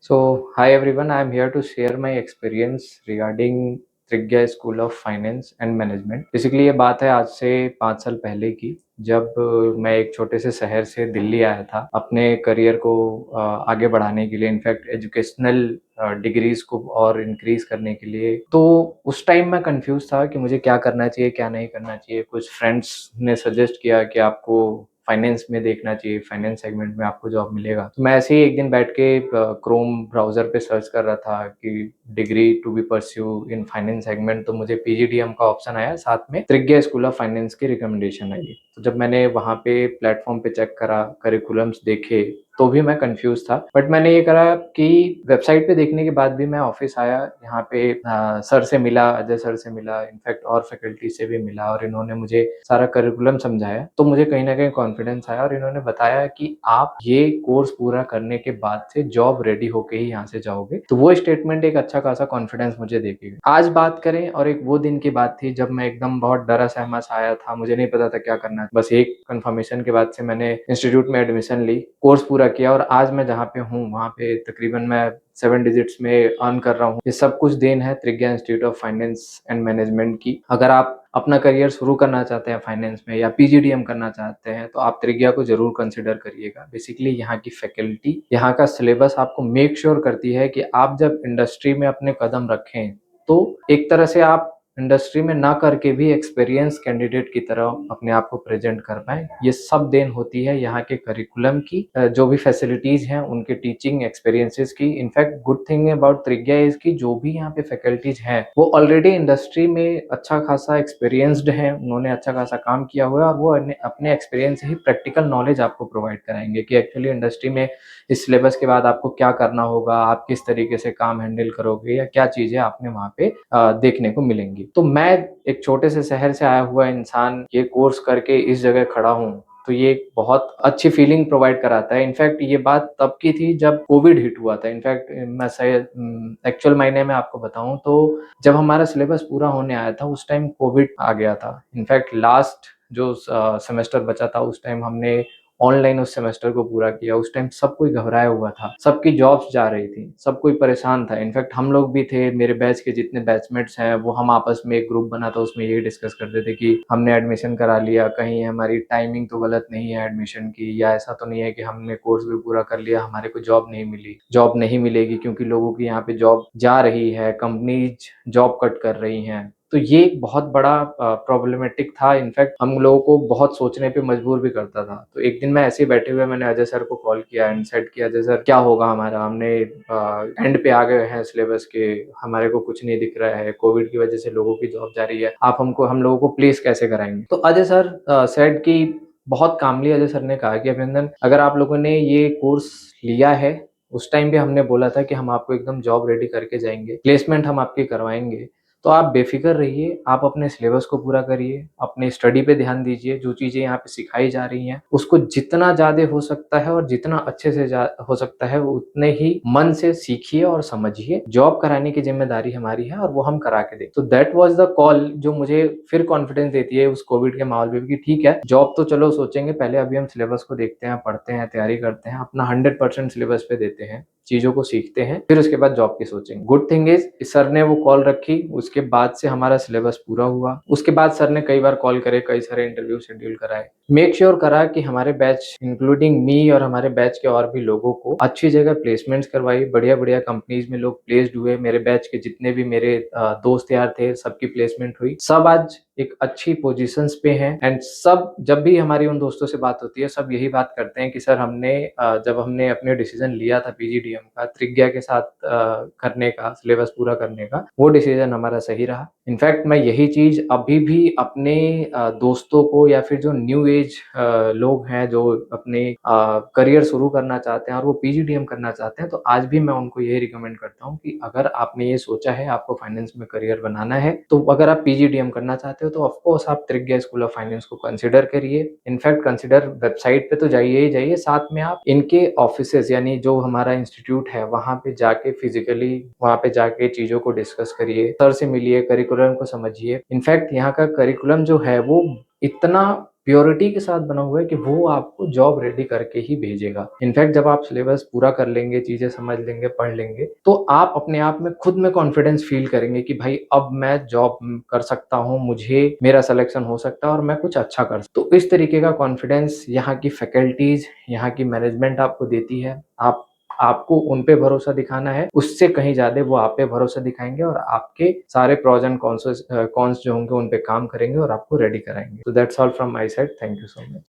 Hi everyone, I am here to share my experience regarding त्रिज्या school of finance and management. Basically ये बात है आज से 5 साल पहले की, जब मैं एक छोटे से शहर से दिल्ली आया था अपने करियर को आगे बढ़ाने के लिए, इनफैक्ट एजुकेशनल डिग्रीज को और इंक्रीज करने के लिए। तो उस टाइम मैं कंफ्यूज था कि मुझे क्या करना चाहिए, क्या नहीं करना चाहिए। कुछ फ्रेंड्स ने सजेस्ट किया कि आपको फाइनेंस में देखना चाहिए, फाइनेंस सेगमेंट में आपको जॉब मिलेगा। तो मैं ऐसे ही एक दिन बैठ के क्रोम ब्राउजर पे सर्च कर रहा था कि degree to be pursue in finance segment, तो मुझे पीजीडीएम का ऑप्शन आया, साथ में त्रिज्या स्कूल ऑफ फाइनेंस की रिकमेंडेशन आई। तो जब मैंने वहाँ पे प्लेटफॉर्म पे चेक करा, करिकुलम्स देखे, तो भी मैं कंफ्यूज था। बट मैंने ये करा कि वेबसाइट पे देखने के बाद भी मैं ऑफिस आया, यहाँ पे सर से मिला, अजय सर से मिला, इनफैक्ट और फैकल्टी से भी मिला, और इन्होंने मुझे सारा करिकुलम समझाया। तो मुझे कहीं ना कहीं कॉन्फिडेंस आया, और इन्होंने बताया कि आप ये कोर्स पूरा करने के बाद से जॉब रेडी होके ही यहाँ से जाओगे। तो वो स्टेटमेंट एक अच्छा खासा कॉन्फिडेंस मुझे देके गई। आज बात करें, और एक वो दिन की बात थी जब मैं एकदम बहुत डरा सहमा सा आया था, मुझे नहीं पता था क्या करना है। बस एक कंफर्मेशन के बाद से मैंने इंस्टीट्यूट में एडमिशन ली, कोर्स पूरा किया, और आज मैं जहाँ पे हूँ वहाँ पे तकरीबन मैं 7 डिजिट्स में अर्न कर रहा हूँ। ये सब कुछ देन है त्रिज्या institute of finance and management की। अगर आप अपना करियर शुरू करना चाहते हैं फाइनेंस में, या पीजीडीएम करना चाहते हैं, तो आप त्रिज्या को जरूर कंसिडर करिएगा। बेसिकली यहाँ की फैकल्टी, यहाँ का सिलेबस आपको मेक श्योर करती है कि आप जब इंडस्ट्री में अपने कदम रखें, तो एक तरह से आप इंडस्ट्री में ना करके भी एक्सपीरियंस कैंडिडेट की तरह अपने आप को प्रेजेंट कर पाए। ये सब देन होती है यहाँ के करिकुलम की, जो भी फैसिलिटीज हैं उनके टीचिंग एक्सपीरियंसेस की। इनफैक्ट गुड थिंग अबाउट त्रिज्या इज की जो भी यहाँ पे फैकल्टीज हैं वो ऑलरेडी इंडस्ट्री में अच्छा खासा एक्सपीरियंस्ड हैं, उन्होंने अच्छा खासा काम किया हुआ है, और वो अपने एक्सपीरियंस से ही प्रैक्टिकल नॉलेज आपको प्रोवाइड कराएंगे कि एक्चुअली इंडस्ट्री में इस सिलेबस के बाद आपको क्या करना होगा, आप किस तरीके से काम हैंडल करोगे, या क्या चीजें आपने वहाँ पे देखने को मिलेंगी। तो मैं एक छोटे से शहर से आया हुआ इंसान ये कोर्स करके इस जगह खड़ा हूँ, तो ये एक बहुत अच्छी फीलिंग प्रोवाइड कराता है। इनफैक्ट ये बात तब की थी जब कोविड हिट हुआ था। इनफैक्ट मैं एक्चुअल मायने में आपको बताऊं तो जब हमारा सिलेबस पूरा होने आया था उस टाइम कोविड आ गया था। इनफैक्ट लास्ट जो सेमेस्टर बचा था उस टाइम हमने ऑनलाइन उस सेमेस्टर को पूरा किया। उस टाइम सब कोई घबराया हुआ था, सबकी जॉब्स जा रही थी, सब कोई परेशान था। इनफैक्ट हम लोग भी थे, मेरे बैच के जितने बैचमेट्स हैं वो हम आपस में एक ग्रुप बना था, उसमें यही डिस्कस करते थे कि हमने एडमिशन करा लिया, कहीं हमारी टाइमिंग तो गलत नहीं है एडमिशन की, या ऐसा तो नहीं है कि हमने कोर्स भी पूरा कर लिया हमारे को जॉब नहीं मिली। जॉब नहीं मिलेगी क्योंकि लोगों की यहाँ पे जॉब जा रही है, कंपनीज जॉब कट कर रही हैं। तो ये एक बहुत बड़ा प्रॉब्लमेटिक था। इनफैक्ट हम लोगों को बहुत सोचने पे मजबूर भी करता था। तो एक दिन मैं ऐसे ही बैठे हुए मैंने अजय सर को कॉल किया एंड सेट किया, अजय सर क्या होगा हमारा, हमने एंड पे आ गए हैं सिलेबस के, हमारे को कुछ नहीं दिख रहा है, कोविड की वजह से लोगों की जॉब जा रही है, आप हम लोगों को प्लेस कैसे कराएंगे। तो अजय सर सेट की बहुत कामली अजय सर ने कहा कि अभिनंदन, अगर आप लोगों ने ये कोर्स लिया है, उस टाइम भी हमने बोला था कि हम आपको एकदम जॉब रेडी करके जाएंगे, प्लेसमेंट हम आपकी करवाएंगे, तो आप बेफिक्र रहिए, आप अपने सिलेबस को पूरा करिए, अपने स्टडी पे ध्यान दीजिए, जो चीजें यहाँ पे सिखाई जा रही हैं उसको जितना ज्यादा हो सकता है और जितना अच्छे से हो सकता है उतने ही मन से सीखिए और समझिए। जॉब कराने की जिम्मेदारी हमारी है और वो हम करा के दें। तो दैट वाज द कॉल जो मुझे फिर कॉन्फिडेंस देती है उस कोविड के माहौल में कि ठीक है, जॉब तो चलो सोचेंगे, पहले अभी हम सिलेबस को देखते हैं, पढ़ते हैं, तैयारी करते हैं, अपना 100% सिलेबस पे देते हैं, चीजों को सीखते हैं, फिर उसके बाद जॉब की सोचेंगे। गुड थिंग इज सर ने वो कॉल रखी, उसके बाद से हमारा सिलेबस पूरा हुआ। उसके बाद सर ने कई बार कॉल करे, कई सारे इंटरव्यू शेड्यूल कराए, मेक श्योर करा कि हमारे बैच इंक्लूडिंग मी और हमारे बैच के और भी लोगों को अच्छी जगह प्लेसमेंट्स करवाई, बढ़िया बढ़िया कंपनीज में लोग प्लेस्ड हुए। मेरे बैच के जितने भी मेरे दोस्त यार थे सबकी प्लेसमेंट हुई, सब आज एक अच्छी पोजीशंस पे हैं। एंड सब जब भी हमारी उन दोस्तों से बात होती है सब यही बात करते हैं कि सर हमने जब हमने अपने डिसीजन लिया था पीजीडीएम का, त्रिज्या के साथ करने का, सिलेबस पूरा करने का, वो डिसीजन हमारा सही रहा। इनफैक्ट मैं यही चीज अभी भी अपने दोस्तों को, या फिर जो न्यू एज लोग हैं जो अपने करियर शुरू करना चाहते हैं और वो पीजीडीएम करना चाहते हैं, तो आज भी मैं उनको यही रिकमेंड करता हूँ कि अगर आपने ये सोचा है आपको फाइनेंस में करियर बनाना है, तो अगर आप पीजीडीएम करना चाहते हो तो ऑफकोर्स आप त्रिज्या स्कूल ऑफ फाइनेंस को कंसिडर करिए। इनफैक्ट कंसिडर वेबसाइट पे तो जाइए ही जाइए, साथ में आप इनके ऑफिसेज यानी जो हमारा इंस्टीट्यूट है वहां पे जाके फिजिकली वहां पे जाके चीजों को डिस्कस करिए, सर से मिलिए, करिकुलम को समझिए। इनफैक्ट यहाँ का करिकुलम जो है वो इतना प्योरिटी के साथ बना हुआ है कि वो आपको जॉब रेडी करके ही भेजेगा। इनफैक्ट जब आप सिलेबस पूरा कर लेंगे, चीज़ें समझ लेंगे, पढ़ लेंगे, तो आप अपने आप में खुद में कॉन्फिडेंस फ़ील करेंगे कि भाई अब मैं जॉब कर सकता हूँ, मुझे मेरा सिलेक्शन हो सकता है और मैं कुछ अच्छा कर सकता हूँ। तो इस तरीके का कॉन्फिडेंस यहाँ की फैकल्टीज़, यहाँ की मैनेजमेंट आपको देती है। आपको उन पे भरोसा दिखाना है, उससे कहीं ज़्यादा वो आप पे भरोसा दिखाएँगे और आपके सारे प्रोस एंड कॉन्स जो होंगे उन पे काम करेंगे और आपको रेडी कराएँगे। So that's all from my side. Thank you so much.